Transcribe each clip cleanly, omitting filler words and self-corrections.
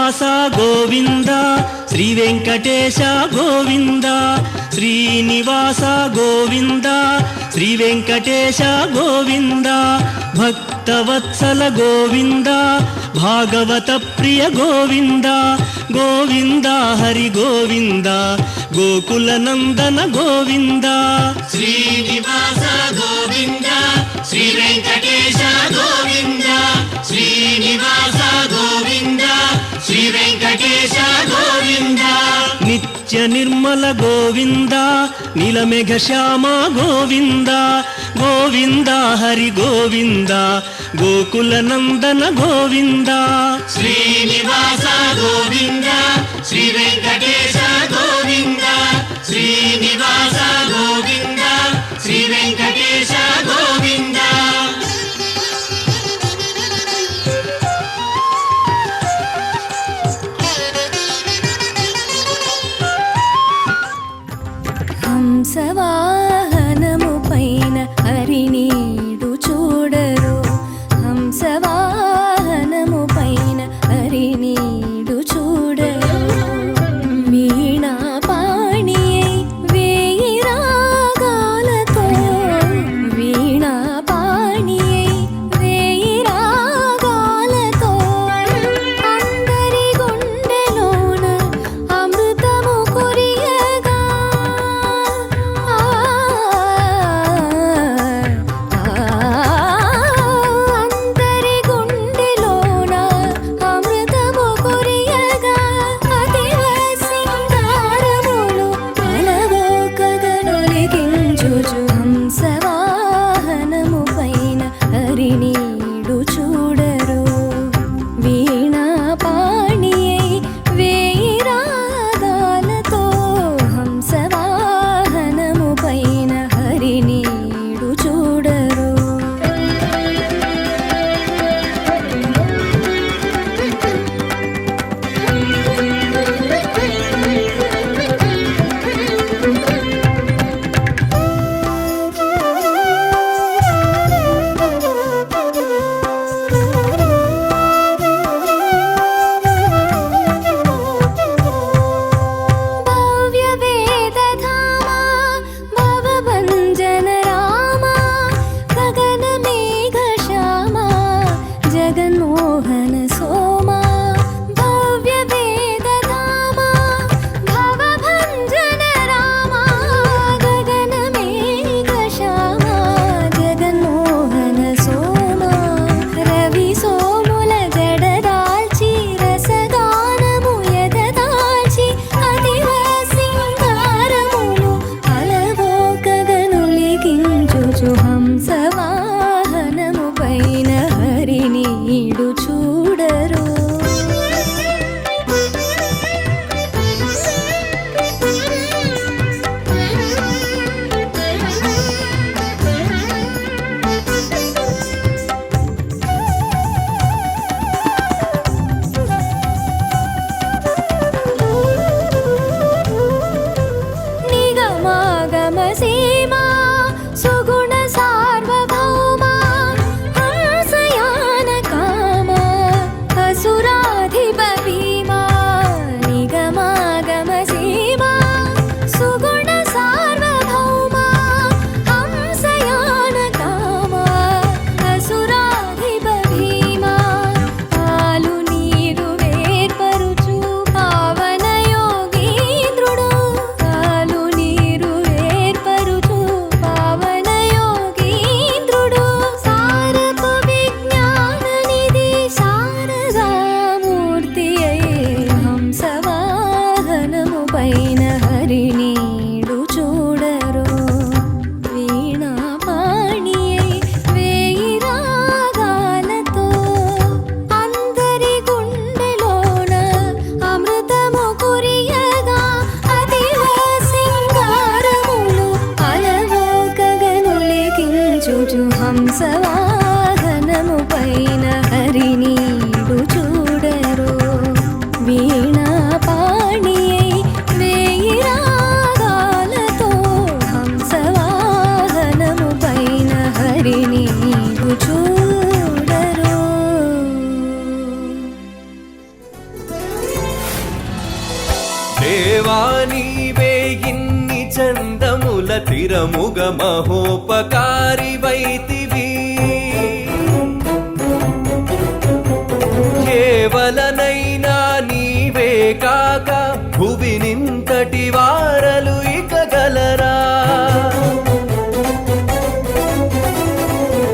శ్రీనివాస గోవింద శ్రీ వెంకటేశ గోవింద శ్రీనివాస గోవింద శ్రీ వెంకటేశ గోవింద భక్తవత్సల గోవింద భాగవత ప్రియ గోవింద గోవింద హరి గోవింద గోకుల నందన గోవింద శ్రీనివాస గోవింద శ్రీ వెంకటేశ గోవింద శ్రీనివాస గోవింద శ్రీ వెంకటేశ గోవింద నిత్య నిర్మల గోవింద నీలమేఘ శ్యామ గోవింద గోవింద హరి గోవింద గోకుల నందన గోవింద శ్రీనివాస గోవింద శ్రీ వెంకటేశ గోవింద శ్రీనివాస గోవింద శ్రీ వెంకటేశ గోవింద హంసవాహనము పైన హరినీడు చూడరు హంసవాహనము పైన హరినీడు చూడరు వీణా పాణియై వేయి రాగాలతో వీణా పాణియై వేయి రాగాలతో అందరి గుండెలోన అమృతము కురియగా అందరి గుండెలోన అమృతము కురియగా అతివ సింగారములు అలవోకగనొలిగించుచు హంసవాహనము పైన హరినీడు చూడరు వీణా పాణియై వేయి రాగాలతో హంసవాహనము పైన హరినీడు చూడరు భవ్య వేదధామా భవభంజన రామా గగన మేఘ శ్యామా జగన్మోహన సోమా భవ్య వేదధామా భవభంజన రామా గగన మేఘ శ్యామా జగన్మోహన సోమా రవి సోముల జడదాల్చి రసగానము ఎదదాల్చి అతివ సింగారములు అలవోకగనులిగించుచు హంసవాహనము పైన హరినీడు చూడరు నిగమాగమ సీమా సుగుణ సార్వభౌమా హంసయాన కామా అసురాధిప భీమా నిగమాగమ సీమా సుగుణ సార్వభౌమా హంసయాన కామా అసురాధిప భీమా పాలు నీరు వేర్పరుచు పావన యోగీంద్రుడు పాలు నీరు వేర్పరుచు పావన యోగీంద్రుడు సారపు విజ్ఞాన నిధి శారదామూర్తి అయి హంసవాహనము పైన హరినీడు చూడరు వీణా పాణియై వేయి రాగాలతో అందరి గుండెలోన అమృతము కురియగా అతివ సింగారములు అలవోకగనులిగించుచు హంసవాహనము పైన హరినీడు చూడరు వీణా పాణియై వేయి రాగాలతో హంసవాహనము పైన హరినీడు చూడరు తిరముగ మహోపకారి వైతివి కేవలనైనా నీవే కాక భువి నింతటి వారలు ఇక గలరా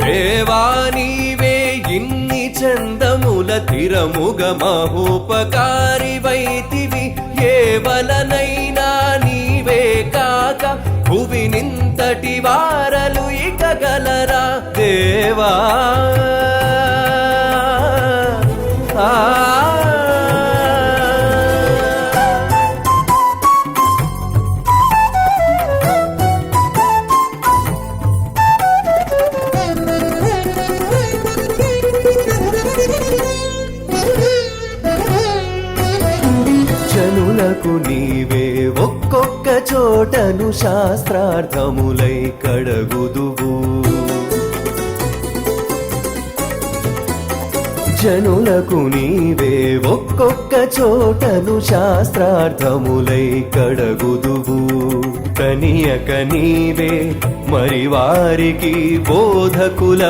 దేవా నీవే ఇన్ని చందముల తిరముగ మహోపకారి వైతివి కేవలనైనా నీవే కాక భువి నింతటి వారలు ఇక గలరా దేవా జనులకు నీవే ఒక్కొక్క చోటను శాస్త్రార్థములై కడగుదువు జనులకు నీవే ఒక్కొక్క చోటను శాస్త్రార్థములై కడగుదువు కనియక నీవే మరి వారికి బోధకులగొందరిని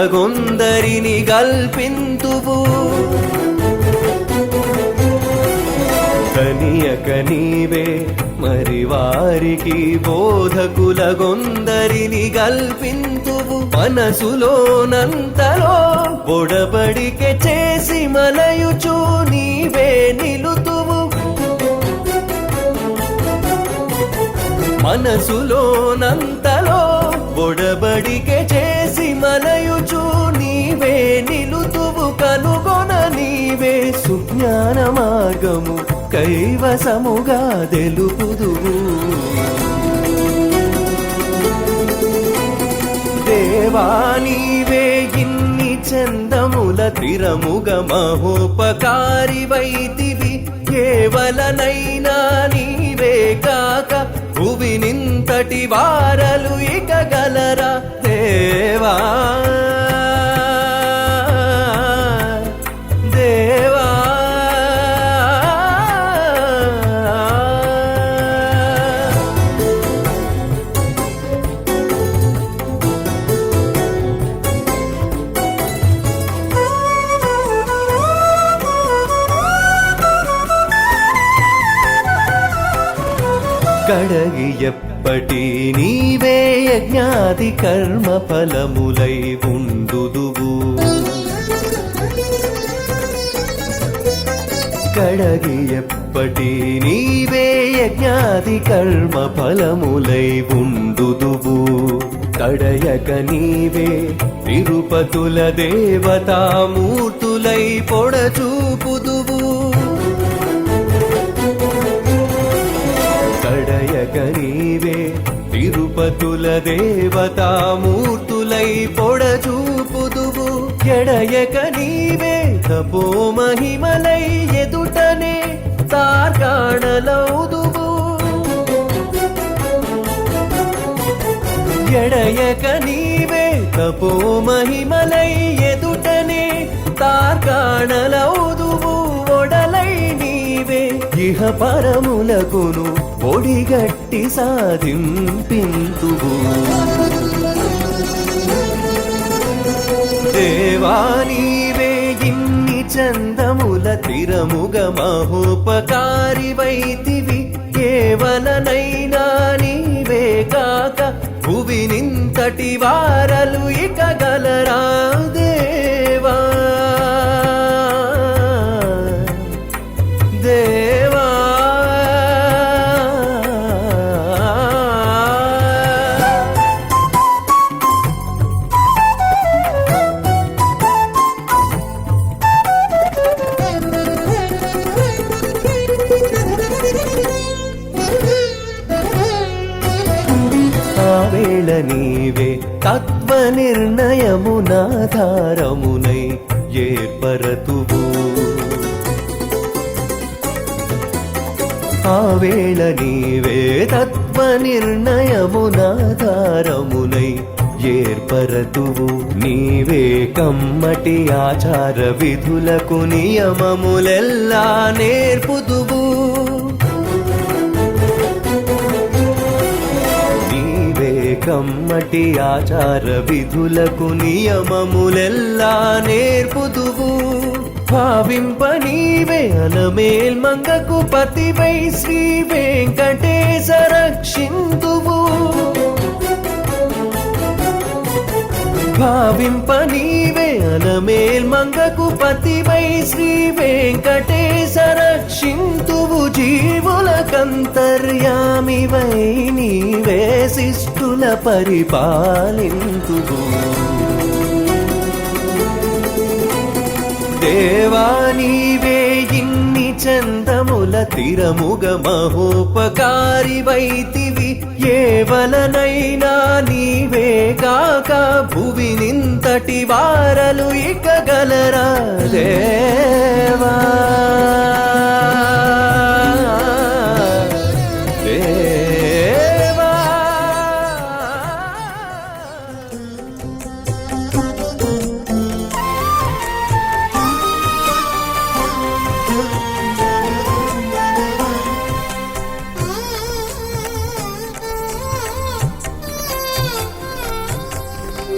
గల్పింతువు కనియక నీవే మరి వారికి బోధకులగొందరిని గల్పింతువు మనసులోనంతలో బొడబడికె చేసి మలయుచు నీవే నిలుతువు మనసులోనంతలో బొడబడికె చేసి మలయుచు నీవే నిలుతువు కనుగొన నీవే సుజ్ఞాన మార్గము కైవసముగా తెలుపుదువు దేవా నీవే ఇన్ని చందముల తిరముగ మహోపకారి వైతివి కేవలనైనా నీవే కాక భువి నింతటి వారలు ఇక గలరా దేవా దేవా కడగి ఎప్పటి నీవే యజ్ఞాది కర్మ ఫలములై ఉండుదువు కడగి ఎప్పటి నీవే యజ్ఞాది కర్మ ఫలములై ఉండుదువు కడయక నీవే తిరుపతుల దేవతామూర్తులై పొడచూపుదువు కడయక నీవే తిరుపతుల దేవతామూర్తులై పొడచూపుదువు ఎడయక నీవే తపో మహిమలై ఎదుటనే తార్కాణలౌదువు ఎడయక నీవే తపో మహిమలై ఎదుటనే తార్కాణలౌదువు ఒడలై నీవే ఇహ పరములకును ఒడిగట్టి సాధింపింతువు దేవా నీవే ఇన్ని చందముల తిరముగ మహోపకారి వైతివి కేవలనైనా నీవే కాక భువి నింతటి వారలు ఇక గలరా దేవా దేవా ఆవేళ నీవే తత్వ నిర్ణయమునాధారమునై ఏర్పరతువు ఆవేళ నీవే తత్వ నిర్ణయమునాధారమునై ఏర్పరతువు నీవే కమ్మటి ఆచార విధులకు నియమములెల్లా నేర్పుదువు కమ్మటి ఆచార విధులకు నియమములెల్లా నేర్పుదువు భావింప నీవే అలమేల్మంగకు పతివై శ్రీ వెంకటేశ రక్షింతువు భావింప నీవే అలమేల్మంగకు పతివై శ్రీ వెంకటేశ రక్షింతువు జీవులకంతర్యామివై నీవే శిష్టుల పరిపాలింతువు దేవా నీవే ఇన్ని చందముల తిరముగ మహోపకారివైతివి ఏవలనైనా నీవే కాక భువినింతటి వారలు ఇక గలరా దేవా దేవా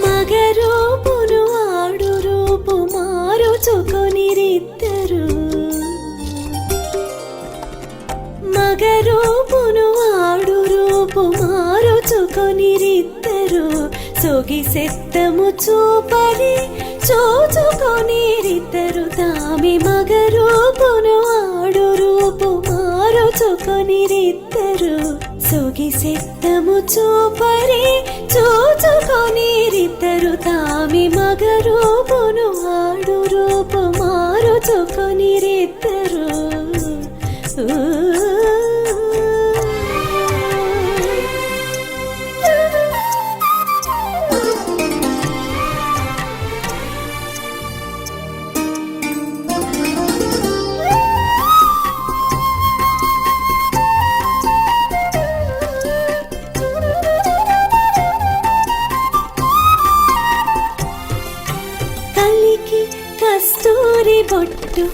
మగరూపును ఆడు రూపు మారుచుకొనిరిద్దరు మగరూపును ఆడు రూపు మారుచుకొనిరిద్దరు సొగిసెత్తము చూపరి చూచుకొనిరిద్దరు తామి మగరూపును ఆడు రూపు మారుచుకొనిరిద్దరు సొగిసెత్తము చూపరి చూచుకొనిరిద్దరు తామి మగరూపును ఆడు రూపు మారుచుకొనిరిద్దరు కలికి కస్తూరి బొట్టు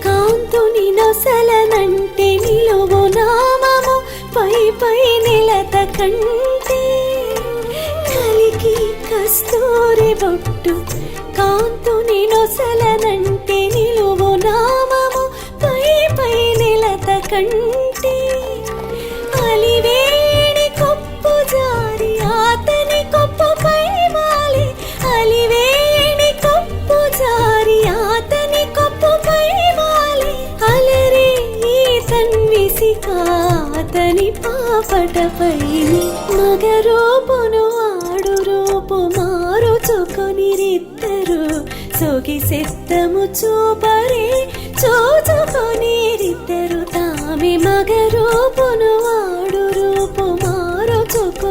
కాంతుని నొసలనంటే నిలువు నామము పై పై నిలత కంటే కలికి కస్తూరి బొట్టు కాంతుని నొసలనంటే నిలువు నామము పై పై నిలత కంటే అలివేణి కొప్పు జారి ఆతని కొప్పుపై వాలి అలివేణి కొప్పు జారి ఆతని కొప్పుపై వాలి అలరే ఈ తన్విసికాతని పాపటపై మగరూపును ఆడు రూపు మారుచుకొనిరిద్దరు సొగిసెత్తము చూపరి చూచుకొనిరిద్దరు తామి మగరూపును ఆడు రూపు మారుచుకొనిరిద్దరు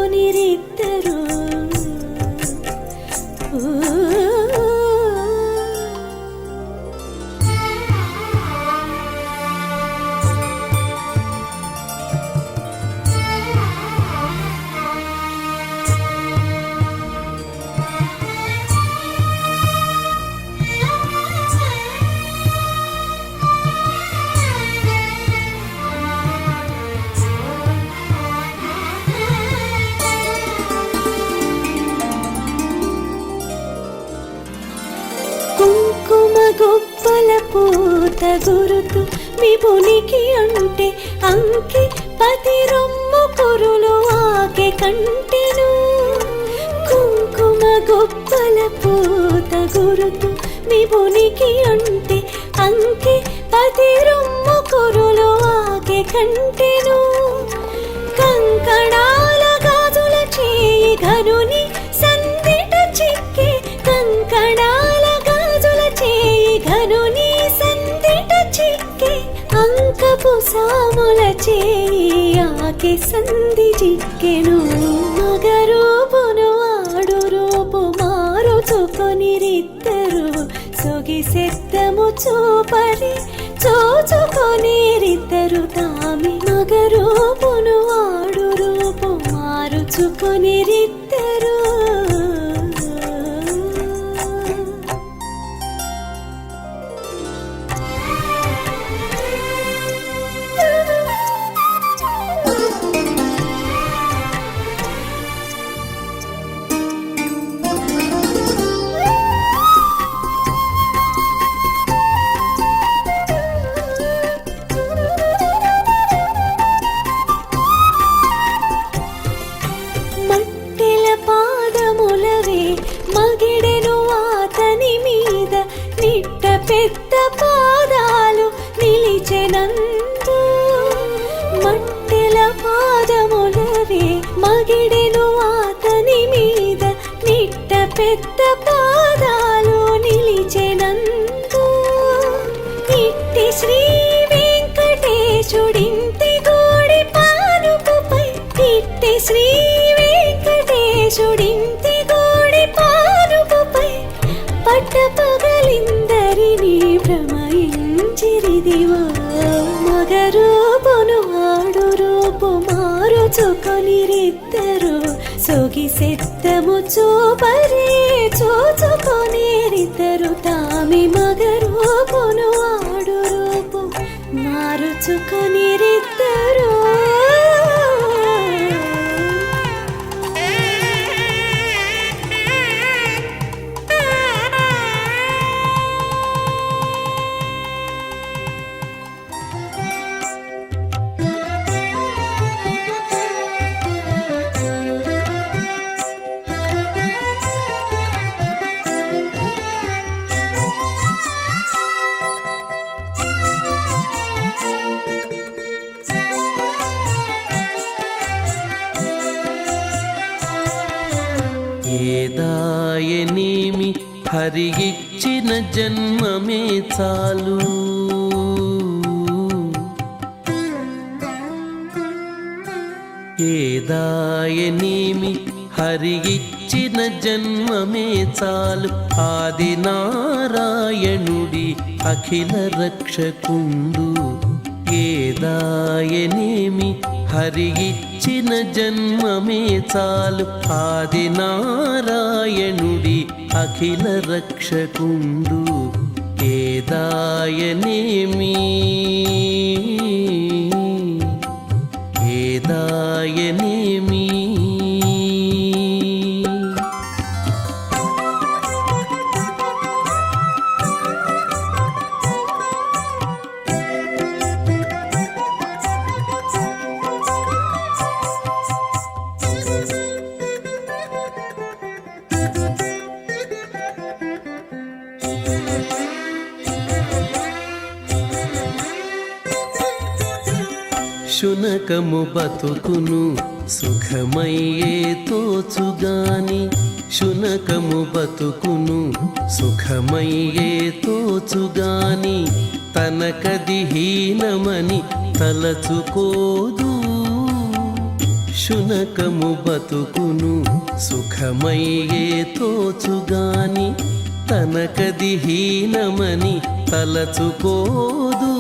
కుంకుమ గొప్పల పూత గురుతు విభునికి అంటే అంకి పతి రొమ్ము కురులు ఆకె కంటెను కుంకుమ గొప్పల పూత గురుతు విభునికి అంటే అంకి పతి రొమ్ము కురులు ఆకె కంటెను కంకణాల గాజుల చేయి ఘనుని సందిట చిక్కే కంకణాల గాజుల చేయి ఘనుని సందిట చిక్కే అంకపు సాముల చేయి ఆకె సంధి చిక్కెను మగరూపును ఆడు రూపు మారుచుకొనిరిద్దరు సొగిసెత్తము చూపరి చూచుకొనిరిద్దరు తామి మగరూపును ఆడు రూపు మారుచుకొనిరిద్దరు పెద్ద పాదాలు నిలిచెనందు మట్టెల పాదములవే మగిడెను అతని మీద నిట్ట పెద్ద పాదాలు నిలిచెనందు ఇట్టి శ్రీ వెంకటేశుడింటి గోడి పానుపుపై ఇట్టి శ్రీ వెంకటేశుడింటి గోడి పానుపుపై పట్టపగలిందరినీ భ్రమయించిరిదివో మగరూపును ఆడు రూపు మారుచుకొనిరిద్దరు సొగిసెత్తము చూపరే చూచుకొనిరిద్దరు తామి మగరూపును ఆడు రూపు మారుచుకొనిరిద్దరు ఏదాయనేమి హరి ఇచ్చిన జన్మమే చాలు ఏదాయనేమి హరి ఇచ్చిన జన్మమే చాలు ఆది నారాయణుడి అఖిల రక్షకుండు ఏదాయనేమి హరి ఇచ్చిన జన్మమే చాలు ఆది నారాయణుడి అఖిల రక్షకుండు ఏదాయనేమి ఏదాయనేమి శునకము బతుకును సుఖమయ్యే తోచుగాని శునకము బతుకును సుఖమయ్యే తోచుగాని తనకది హీనమని తలచుకోదు శునకము బతుకును సుఖమయ్యే తోచుగాని తనకది హీనమని తలచుకోదు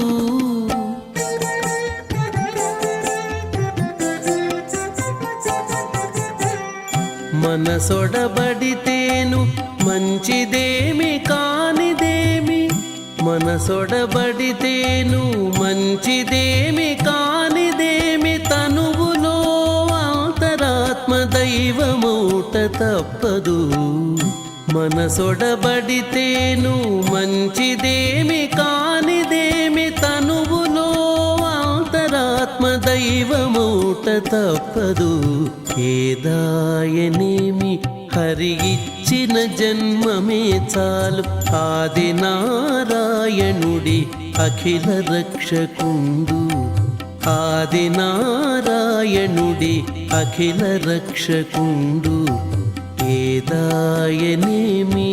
మనసొడబడితేను మంచిదేమి కానిదేమి మనసొడబడితేను మంచిదేమి కానిదేమి తనువులో అంతరాత్మ దైవమూట తప్పదు మనసొడబడితేను మంచిదేమి కానిదేమి తనువులో అంతరాత్మ దైవమూట తప్పదు ఏదాయనేమి హరి ఇచ్చిన జన్మమే చాలు ఆది నారాయణుడి అఖిల రక్షకుండు ఆది నారాయణుడి అఖిల రక్షకుండు ఏదాయనేమి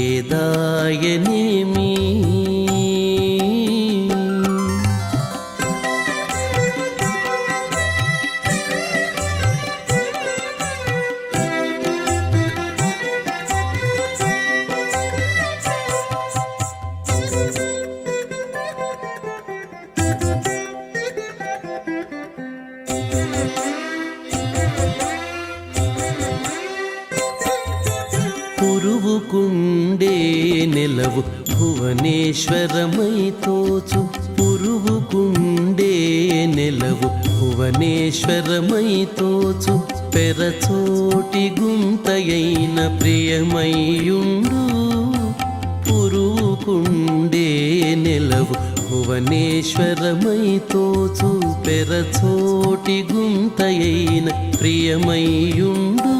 ఏదాయనేమి పురువుకుండే నెలవు భువనేశ్వరమై తోచు పురువుకుండే నెలవు భువనేశ్వరమై తోచు పెరచోటి గుంతయైన ప్రియమయ్యుండు పురువుకుండే నెలవు భువనేశ్వరమై తోచు పెరచోటి గుంతయైన ప్రియమయ్యుండు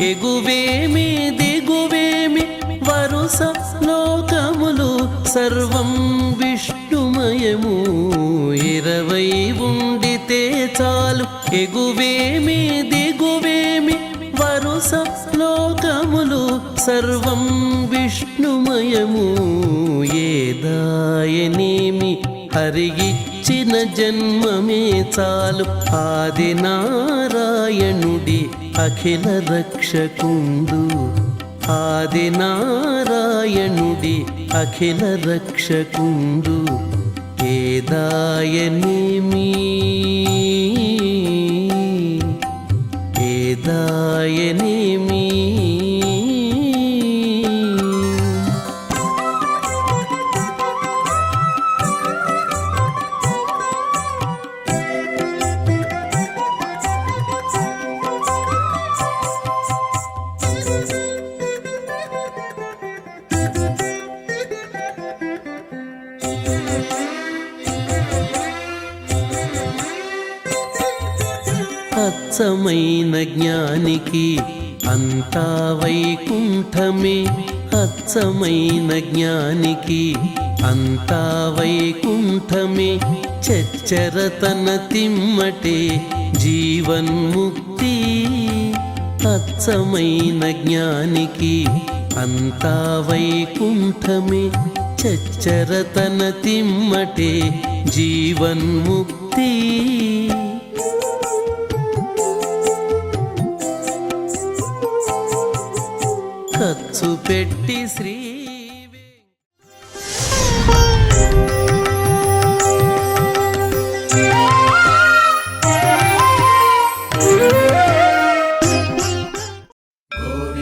ఎగువేమి దిగువేమి వరుస లోకములు సర్వం విష్ణుమయము 20 ఉండితే చాలు ఎగువేమి దిగువేమి వరుస లోకములు సర్వం విష్ణుమయము ఏదాయనేమి హరిగిచ్చిన జన్మమే చాలు ఆది నారాయణుడి అఖిల రక్షకుండు ఆది నారాయణుడి అఖిల రక్షకుండు ఏదాయనేమి ఏదాయనేమి అచ్చమైన జ్ఞానికి అంతా వైకుంఠమే అచ్చమైన జ్ఞానికి అంతా వైకుంఠమే చచ్చరతన తిమ్మటే జీవన్ముక్తి అచ్చమైన జ్ఞానికి అంతా వైకుంఠమే చచ్చరతన తిమ్మటే జీవన్ముక్తి ఖర్చు పెట్టి శ్రీ గోవింద